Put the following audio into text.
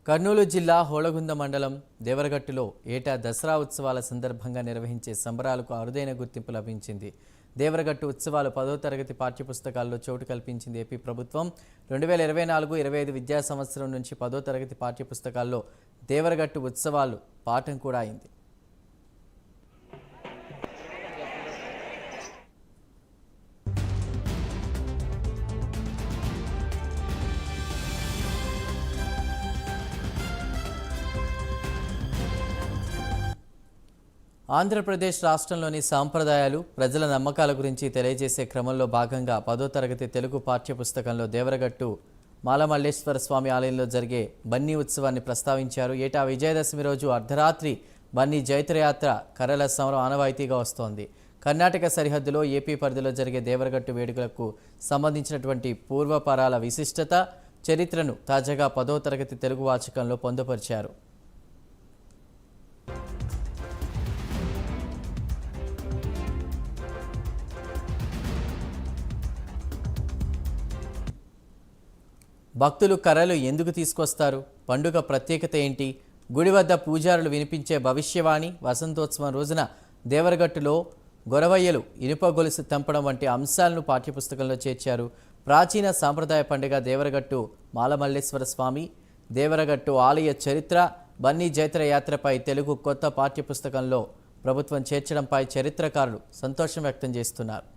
కర్నూలు జిల్లా హోళగుంద మండలం దేవరగట్టులో ఏటా దసరా ఉత్సవాల సందర్భంగా నిర్వహించే సంబరాలకు అరుదైన గుర్తింపు లభించింది. దేవరగట్టు ఉత్సవాలు 10వ తరగతి పాఠ్యపుస్తకాల్లో చోటు కల్పించింది ఏపీ ప్రభుత్వం. 2024-25 విద్యా సంవత్సరం నుంచి 10వ తరగతి పాఠ్యపుస్తకాల్లో దేవరగట్టు ఉత్సవాలు పాఠం కూడా అయింది. ఆంధ్రప్రదేశ్ రాష్ట్రంలోని సాంప్రదాయాలు, ప్రజల నమ్మకాల గురించి తెలియజేసే క్రమంలో భాగంగా 10వ తరగతి తెలుగు పాఠ్యపుస్తకంలో దేవరగట్టు మాలమల్లేశ్వర స్వామి ఆలయంలో జరిగే బన్నీ ఉత్సవాన్ని ప్రస్తావించారు. ఏటా విజయదశమి రోజు అర్ధరాత్రి బన్నీ జైత్రయాత్ర కర్రల సమరం ఆనవాయితీగా వస్తోంది. కర్ణాటక సరిహద్దులో ఏపీ పరిధిలో జరిగే దేవరగట్టు వేడుకలకు సంబంధించినటువంటి పూర్వపరాల విశిష్టత, చరిత్రను తాజాగా 10వ తరగతి తెలుగు వాచకంలో పొందుపరిచారు. భక్తులు కర్రలు ఎందుకు తీసుకొస్తారు? పండుగ ప్రత్యేకత ఏంటి? గుడి వద్ద పూజారులు వినిపించే భవిష్యవాణి, వసంతోత్సవం రోజున దేవరగట్టులో గొరవయ్యలు ఇనుప గొలుసు తెంపడం వంటి అంశాలను పాఠ్యపుస్తకంలో చేర్చారు. ప్రాచీన సాంప్రదాయ పండుగ దేవరగట్టు మాలమల్లేశ్వర స్వామి, దేవరగట్టు ఆలయ చరిత్ర, బన్నీ జైత్ర యాత్రపై తెలుగు కొత్త పాఠ్యపుస్తకంలో ప్రభుత్వం చేర్చడంపై చరిత్రకారులు సంతోషం వ్యక్తం చేస్తున్నారు.